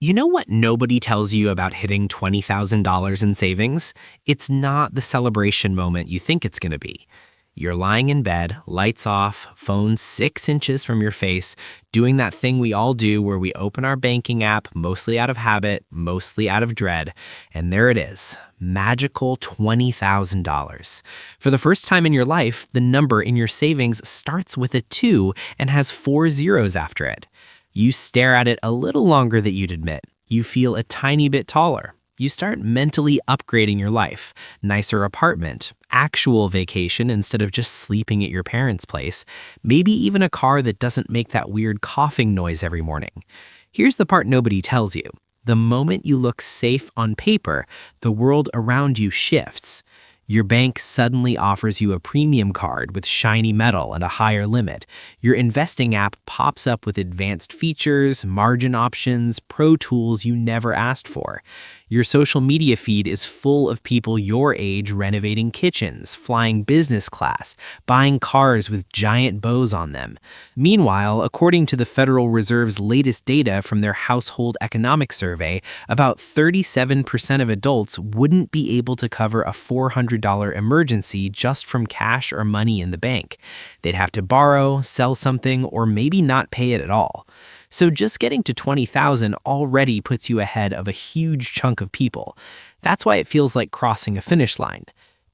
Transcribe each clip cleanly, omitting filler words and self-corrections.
You know what nobody tells you about hitting $20,000 in savings? It's not the celebration moment you think it's going to be. You're lying in bed, lights off, phone 6 inches from your face, doing that thing we all do where we open our banking app, mostly out of habit, mostly out of dread, and there it is, magical $20,000. For the first time in your life, the number in your savings starts with a 2 and has 4 zeros after it. You stare at it a little longer than you'd admit. You feel a tiny bit taller. You start mentally upgrading your life. Nicer apartment, actual vacation instead of just sleeping at your parents' place, maybe even a car that doesn't make that weird coughing noise every morning. Here's the part nobody tells you. The moment you look safe on paper, the world around you shifts. Your bank suddenly offers you a premium card with shiny metal and a higher limit. Your investing app pops up with advanced features, margin options, pro tools you never asked for. Your social media feed is full of people your age renovating kitchens, flying business class, buying cars with giant bows on them. Meanwhile, according to the Federal Reserve's latest data from their Household Economic Survey, about 37% of adults wouldn't be able to cover a $400 emergency just from cash or money in the bank. They'd have to borrow, sell something, or maybe not pay it at all. So just getting to 20,000 already puts you ahead of a huge chunk of people. That's why it feels like crossing a finish line.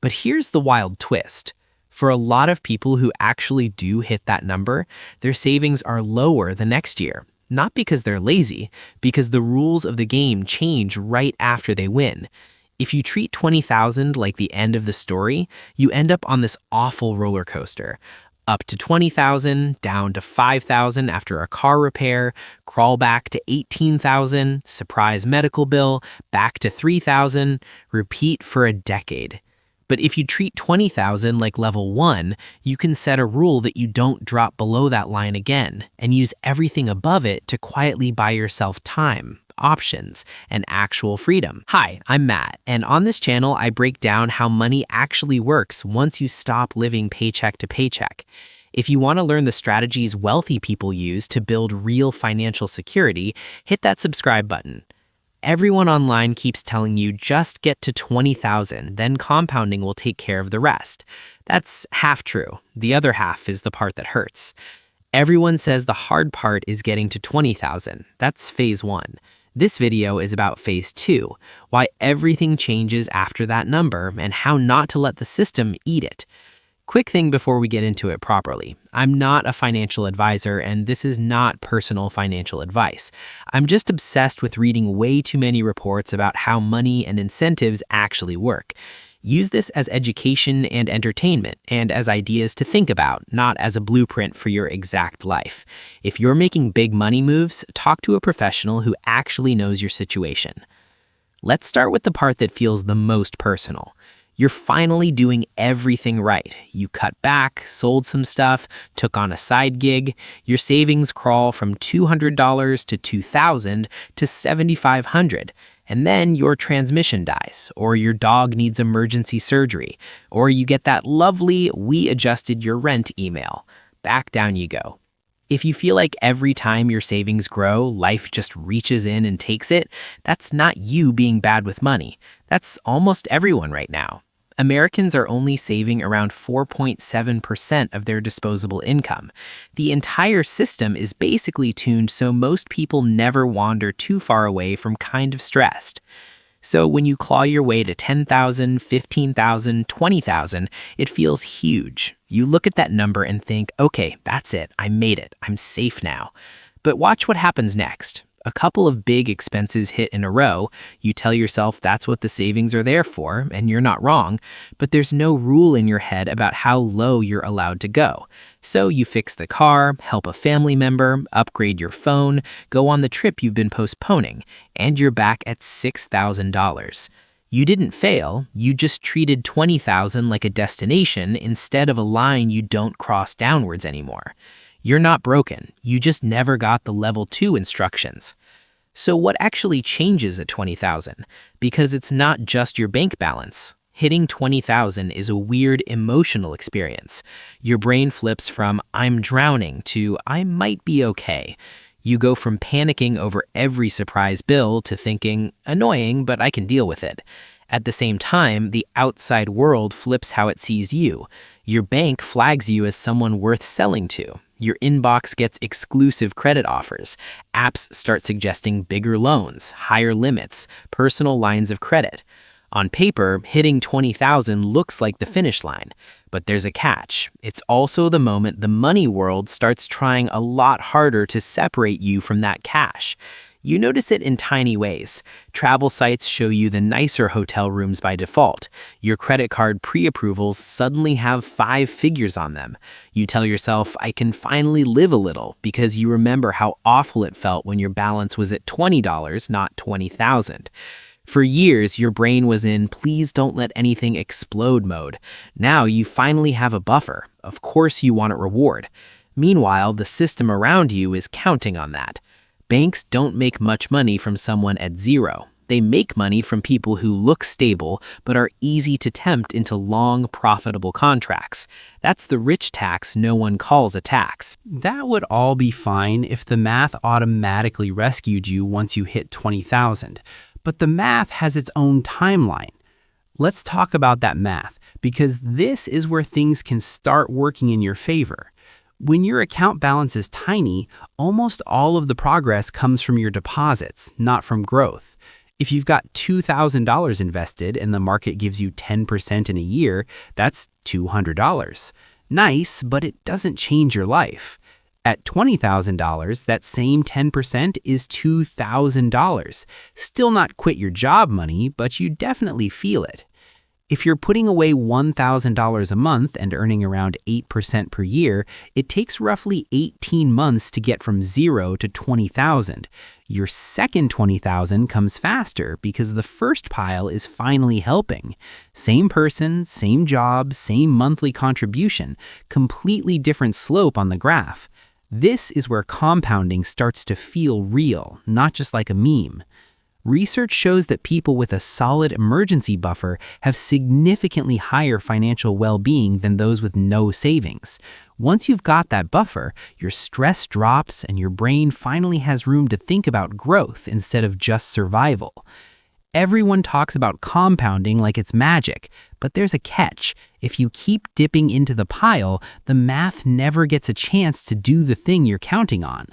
But here's the wild twist. For a lot of people who actually do hit that number, their savings are lower the next year. Not because they're lazy, because the rules of the game change right after they win. If you treat 20,000 like the end of the story, you end up on this awful roller coaster. Up to 20,000, down to 5,000 after a car repair, crawl back to 18,000, surprise medical bill, back to 3,000, repeat for a decade. But if you treat 20,000 like level 1, you can set a rule that you don't drop below that line again and use everything above it to quietly buy yourself time, options, and actual freedom. Hi, I'm Matt, and on this channel, I break down how money actually works once you stop living paycheck to paycheck. If you want to learn the strategies wealthy people use to build real financial security, hit that subscribe button. Everyone online keeps telling you just get to 20,000, then compounding will take care of the rest. That's half true. The other half is the part that hurts. Everyone says the hard part is getting to 20,000. That's phase 1. This video is about phase 2, why everything changes after that number and how not to let the system eat it. Quick thing before we get into it properly. I'm not a financial advisor, and this is not personal financial advice. I'm just obsessed with reading way too many reports about how money and incentives actually work. Use this as education and entertainment, and as ideas to think about, not as a blueprint for your exact life. If you're making big money moves, talk to a professional who actually knows your situation. Let's start with the part that feels the most personal. You're finally doing everything right. You cut back, sold some stuff, took on a side gig. Your savings crawl from $200 to $2,000 to $7,500. And then your transmission dies, or your dog needs emergency surgery, or you get that lovely "we adjusted your rent" email. Back down you go. If you feel like every time your savings grow, life just reaches in and takes it, that's not you being bad with money. That's almost everyone right now. Americans are only saving around 4.7% of their disposable income. The entire system is basically tuned so most people never wander too far away from kind of stressed. So when you claw your way to 10,000, 15,000, 20,000, it feels huge. You look at that number and think, okay, that's it. I made it. I'm safe now. But watch what happens next. A couple of big expenses hit in a row. You tell yourself that's what the savings are there for, and you're not wrong, but there's no rule in your head about how low you're allowed to go. So you fix the car, help a family member, upgrade your phone, go on the trip you've been postponing, and you're back at $6,000. You didn't fail, you just treated 20,000 like a destination instead of a line you don't cross downwards anymore. You're not broken, you just never got the level 2 instructions. So what actually changes at 20,000? Because it's not just your bank balance. Hitting 20,000 is a weird emotional experience. Your brain flips from "I'm drowning" to "I might be okay." You go from panicking over every surprise bill to thinking, annoying, but I can deal with it. At the same time, the outside world flips how it sees you. Your bank flags you as someone worth selling to. Your inbox gets exclusive credit offers. Apps start suggesting bigger loans, higher limits, personal lines of credit. On paper, hitting 20,000 looks like the finish line. But there's a catch. It's also the moment the money world starts trying a lot harder to separate you from that cash. You notice it in tiny ways. Travel sites show you the nicer hotel rooms by default. Your credit card pre-approvals suddenly have 5 figures on them. You tell yourself, I can finally live a little, because you remember how awful it felt when your balance was at $20, not $20,000. For years, your brain was in please don't let anything explode mode. Now you finally have a buffer. Of course you want a reward. Meanwhile, the system around you is counting on that. Banks don't make much money from someone at zero. They make money from people who look stable but are easy to tempt into long, profitable contracts. That's the rich tax no one calls a tax. That would all be fine if the math automatically rescued you once you hit 20,000. But the math has its own timeline. Let's talk about that math, because this is where things can start working in your favor. When your account balance is tiny, almost all of the progress comes from your deposits, not from growth. If you've got $2,000 invested and the market gives you 10% in a year, that's $200. Nice, but it doesn't change your life. At $20,000, that same 10% is $2,000. Still not quit your job money, but you definitely feel it. If you're putting away $1,000 a month and earning around 8% per year, it takes roughly 18 months to get from 0 to 20,000. Your second 20,000 comes faster because the first pile is finally helping. Same person, same job, same monthly contribution, completely different slope on the graph. This is where compounding starts to feel real, not just like a meme. Research shows that people with a solid emergency buffer have significantly higher financial well-being than those with no savings. Once you've got that buffer, your stress drops and your brain finally has room to think about growth instead of just survival. Everyone talks about compounding like it's magic, but there's a catch. If you keep dipping into the pile, the math never gets a chance to do the thing you're counting on.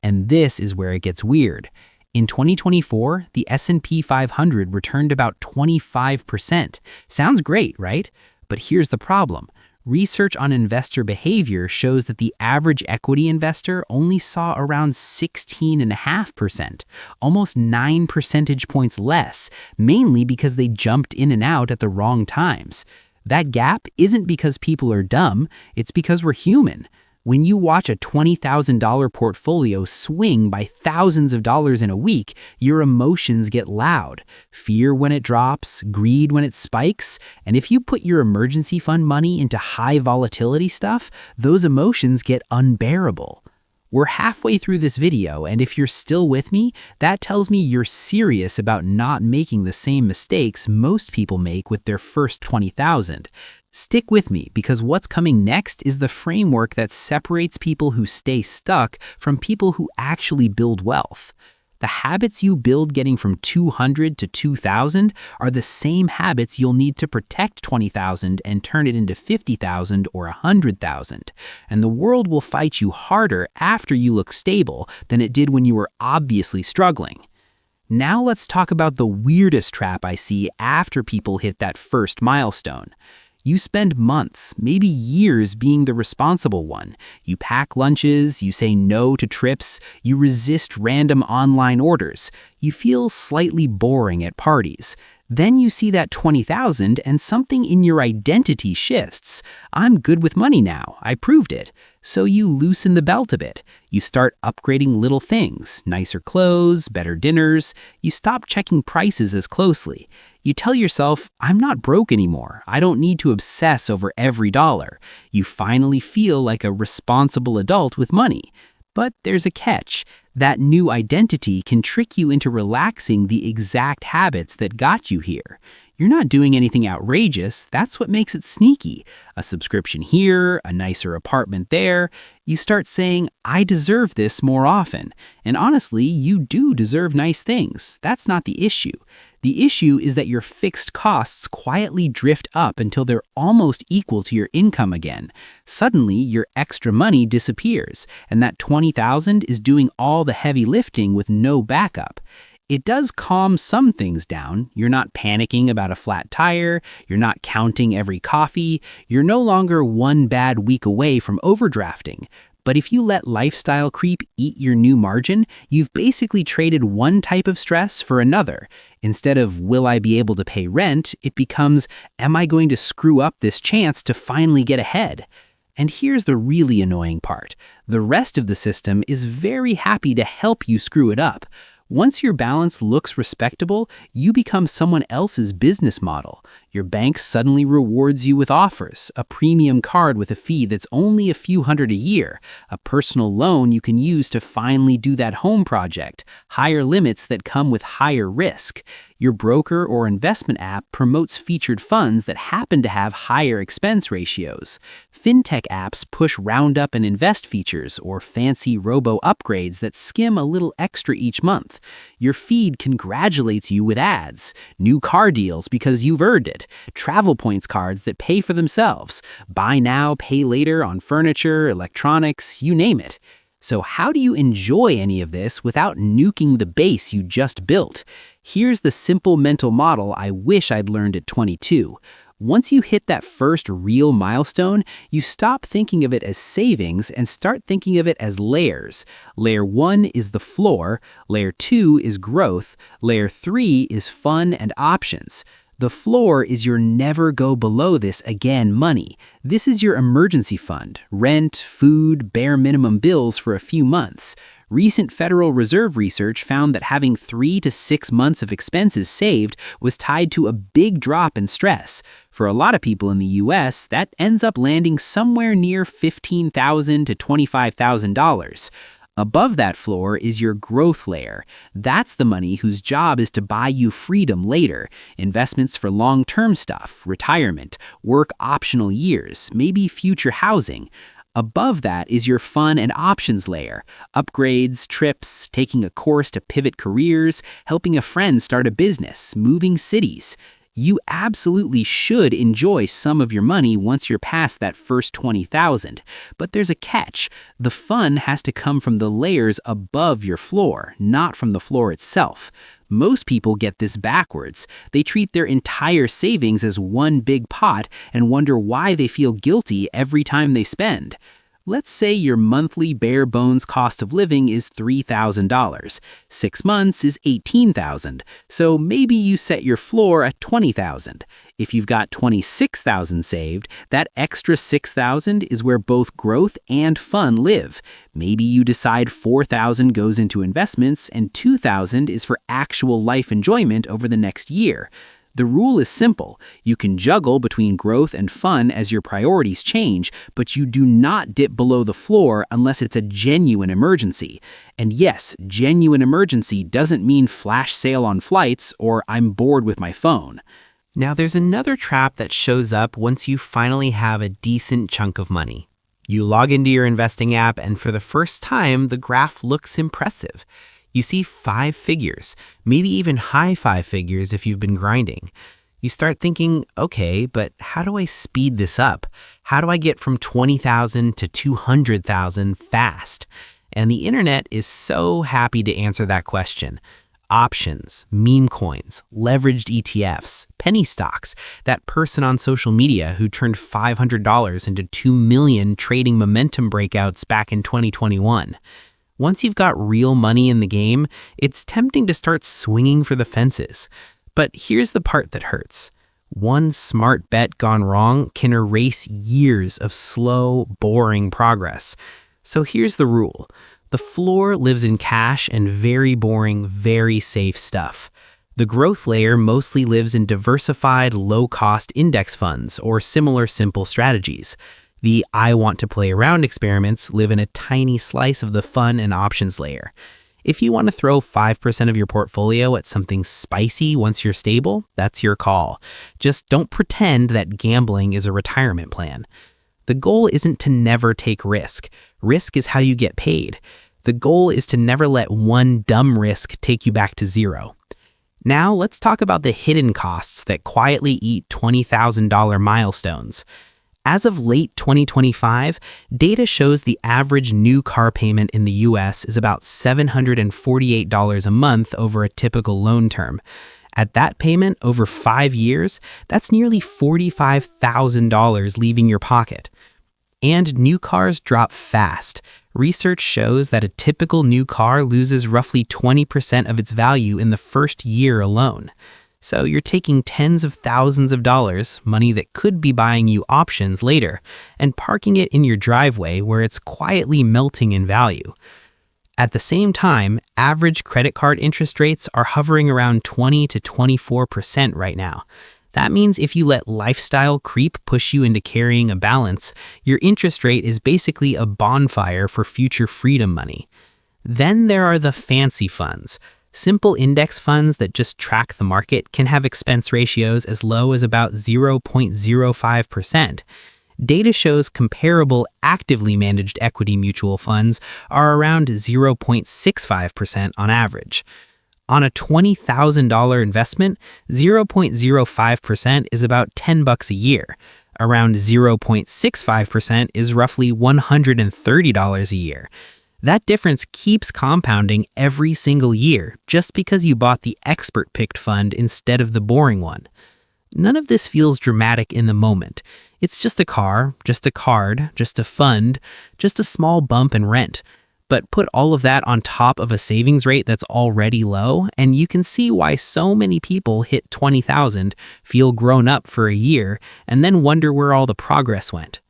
And this is where it gets weird. In 2024, the S&P 500 returned about 25%. Sounds great, right? But here's the problem. Research on investor behavior shows that the average equity investor only saw around 16.5%, almost 9 percentage points less, mainly because they jumped in and out at the wrong times. That gap isn't because people are dumb, it's because we're human. When you watch a $20,000 portfolio swing by thousands of dollars in a week, your emotions get loud. Fear when it drops, greed when it spikes, and if you put your emergency fund money into high volatility stuff, those emotions get unbearable. We're halfway through this video, and if you're still with me, that tells me you're serious about not making the same mistakes most people make with their first 20,000. Stick with me, because what's coming next is the framework that separates people who stay stuck from people who actually build wealth. The habits you build getting from 200 to 2,000 are the same habits you'll need to protect 20,000 and turn it into 50,000 or 100,000. And the world will fight you harder after you look stable than it did when you were obviously struggling. Now let's talk about the weirdest trap I see after people hit that first milestone. You spend months, maybe years being the responsible one. You pack lunches, you say no to trips, you resist random online orders. You feel slightly boring at parties. Then you see that 20,000 and something in your identity shifts. I'm good with money now, I proved it. So you loosen the belt a bit. You start upgrading little things, nicer clothes, better dinners. You stop checking prices as closely. You tell yourself, I'm not broke anymore. I don't need to obsess over every dollar. You finally feel like a responsible adult with money. But there's a catch. That new identity can trick you into relaxing the exact habits that got you here. You're not doing anything outrageous. That's what makes it sneaky. A subscription here, a nicer apartment there. You start saying, I deserve this more often. And honestly, you do deserve nice things. That's not the issue. The issue is that your fixed costs quietly drift up until they're almost equal to your income again. Suddenly, your extra money disappears, and that $20,000 is doing all the heavy lifting with no backup. It does calm some things down. You're not panicking about a flat tire. You're not counting every coffee. You're no longer one bad week away from overdrafting. But if you let lifestyle creep eat your new margin, you've basically traded one type of stress for another. Instead of, will I be able to pay rent, it becomes, am I going to screw up this chance to finally get ahead? And here's the really annoying part. The rest of the system is very happy to help you screw it up. Once your balance looks respectable, you become someone else's business model. Your bank suddenly rewards you with offers, a premium card with a fee that's only a few hundred a year, a personal loan you can use to finally do that home project, higher limits that come with higher risk. Your broker or investment app promotes featured funds that happen to have higher expense ratios. Fintech apps push roundup and invest features or fancy robo upgrades that skim a little extra each month. Your feed congratulates you with ads, new car deals because you've earned it, travel points cards that pay for themselves, buy now, pay later on furniture, electronics, you name it. So how do you enjoy any of this without nuking the base you just built? Here's the simple mental model I wish I'd learned at 22. Once you hit that first real milestone, you stop thinking of it as savings and start thinking of it as layers. Layer 1 is the floor, Layer 2 is growth, Layer 3 is fun and options. The floor is your never go below this again money. This is your emergency fund, rent, food, bare minimum bills for a few months. Recent Federal Reserve research found that having 3 to 6 months of expenses saved was tied to a big drop in stress. For a lot of people in the US, that ends up landing somewhere near $15,000 to $25,000. Above that floor is your growth layer. That's the money whose job is to buy you freedom later. Investments for long-term stuff, retirement, work optional years, maybe future housing. Above that is your fun and options layer. Upgrades, trips, taking a course to pivot careers, helping a friend start a business, moving cities. You absolutely should enjoy some of your money once you're past that first $20,000. But there's a catch. The fun has to come from the layers above your floor, not from the floor itself. Most people get this backwards. They treat their entire savings as one big pot and wonder why they feel guilty every time they spend. Let's say your monthly bare bones cost of living is $3,000. 6 months is $18,000. So maybe you set your floor at $20,000. If you've got $26,000 saved, that extra $6,000 is where both growth and fun live. Maybe you decide $4,000 goes into investments and $2,000 is for actual life enjoyment over the next year. The rule is simple. You can juggle between growth and fun as your priorities change, but you do not dip below the floor unless it's a genuine emergency. And yes, genuine emergency doesn't mean flash sale on flights or I'm bored with my phone. Now there's another trap that shows up once you finally have a decent chunk of money. You log into your investing app and for the first time, the graph looks impressive. You see 5 figures, maybe even high 5 figures if you've been grinding. You start thinking, okay, but how do I speed this up? How do I get from 20,000 to 200,000 fast? And the internet is so happy to answer that question. Options, meme coins, leveraged ETFs, penny stocks, that person on social media who turned $500 into 2 million trading momentum breakouts back in 2021. Once you've got real money in the game, it's tempting to start swinging for the fences. But here's the part that hurts. One smart bet gone wrong can erase years of slow, boring progress. So here's the rule. The floor lives in cash and very boring, very safe stuff. The growth layer mostly lives in diversified, low-cost index funds or similar simple strategies. The I want to play around experiments live in a tiny slice of the fun and options layer. If you want to throw 5% of your portfolio at something spicy once you're stable, that's your call. Just don't pretend that gambling is a retirement plan. The goal isn't to never take risk. Risk is how you get paid. The goal is to never let one dumb risk take you back to zero. Now let's talk about the hidden costs that quietly eat $20,000 milestones. As of late 2025, data shows the average new car payment in the US is about $748 a month over a typical loan term. At that payment over 5 years, that's nearly $45,000 leaving your pocket. And new cars drop fast. Research shows that a typical new car loses roughly 20% of its value in the first year alone. So you're taking tens of thousands of dollars, money that could be buying you options later, and parking it in your driveway where it's quietly melting in value. At the same time, average credit card interest rates are hovering around 20 to 24% right now. That means if you let lifestyle creep push you into carrying a balance, your interest rate is basically a bonfire for future freedom money. Then there are the fancy funds. Simple index funds that just track the market can have expense ratios as low as about 0.05%. Data shows comparable actively managed equity mutual funds are around 0.65% on average. On a $20,000 investment, 0.05% is about $10 a year. Around 0.65% is roughly $130 a year. That difference keeps compounding every single year just because you bought the expert-picked fund instead of the boring one. None of this feels dramatic in the moment. It's just a car, just a card, just a fund, just a small bump in rent. But put all of that on top of a savings rate that's already low, and you can see why so many people hit 20,000, feel grown up for a year, and then wonder where all the progress went.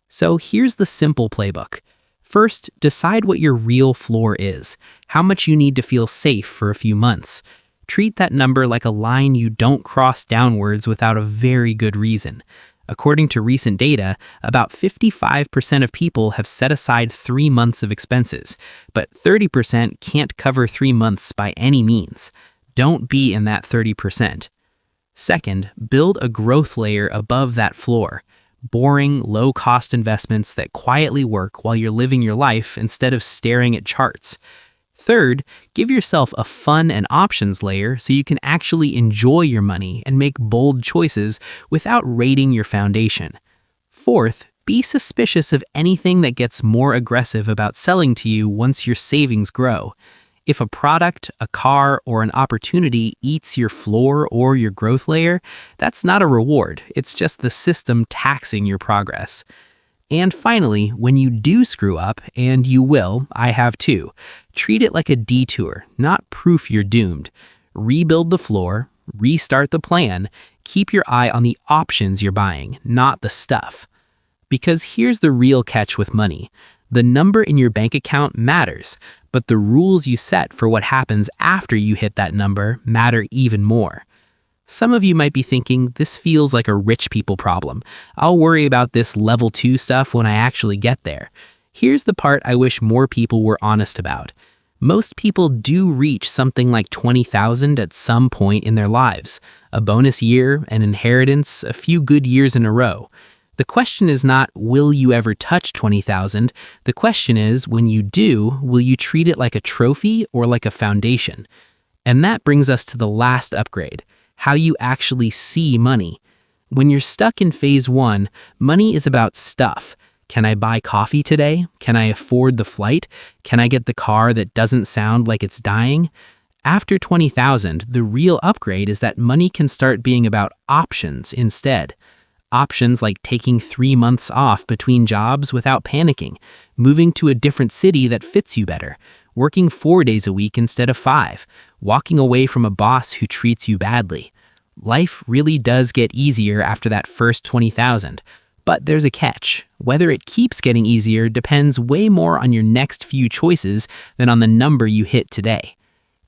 So here's the simple playbook. First, decide what your real floor is, how much you need to feel safe for a few months. Treat that number like a line you don't cross downwards without a very good reason. According to recent data, about 55% of people have set aside 3 months of expenses, but 30% can't cover 3 months by any means. Don't be in that 30%. Second, build a growth layer above that floor. Boring, low-cost investments that quietly work while you're living your life instead of staring at charts. Third, give yourself a fun and options layer so you can actually enjoy your money and make bold choices without raiding your foundation. Fourth, be suspicious of anything that gets more aggressive about selling to you once your savings grow. If a product, a car, or an opportunity eats your floor or your growth layer, that's not a reward. It's just the system taxing your progress. And finally, when you do screw up, and you will, I have too, treat it like a detour, not proof you're doomed. Rebuild the floor, restart the plan, keep your eye on the options you're buying, not the stuff. Because here's the real catch with money. The number in your bank account matters, but the rules you set for what happens after you hit that number matter even more. Some of you might be thinking, this feels like a rich people problem. I'll worry about this level 2 stuff when I actually get there. Here's the part I wish more people were honest about. Most people do reach something like 20,000 at some point in their lives. A bonus year, an inheritance, a few good years in a row. The question is not, will you ever touch 20,000? The question is, when you do, will you treat it like a trophy or like a foundation? And that brings us to the last upgrade, how you actually see money. When you're stuck in phase 1, money is about stuff. Can I buy coffee today? Can I afford the flight? Can I get the car that doesn't sound like it's dying? After 20,000, the real upgrade is that money can start being about options instead. Options like taking 3 months off between jobs without panicking, moving to a different city that fits you better, working 4 days a week instead of 5, walking away from a boss who treats you badly. Life really does get easier after that first 20,000, but there's a catch. Whether it keeps getting easier depends way more on your next few choices than on the number you hit today.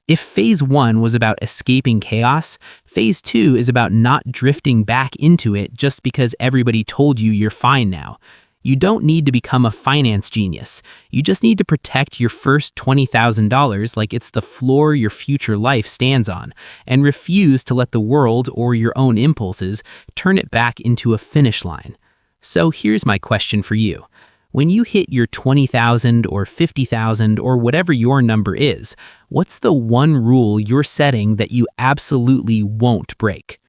If phase 1 was about escaping chaos, phase 2 is about not drifting back into it just because everybody told you you're fine now. You don't need to become a finance genius. You just need to protect your first $20,000 like it's the floor your future life stands on, and refuse to let the world or your own impulses turn it back into a finish line. So here's my question for you. When you hit your 20,000 or 50,000 or whatever your number is, what's the one rule you're setting that you absolutely won't break?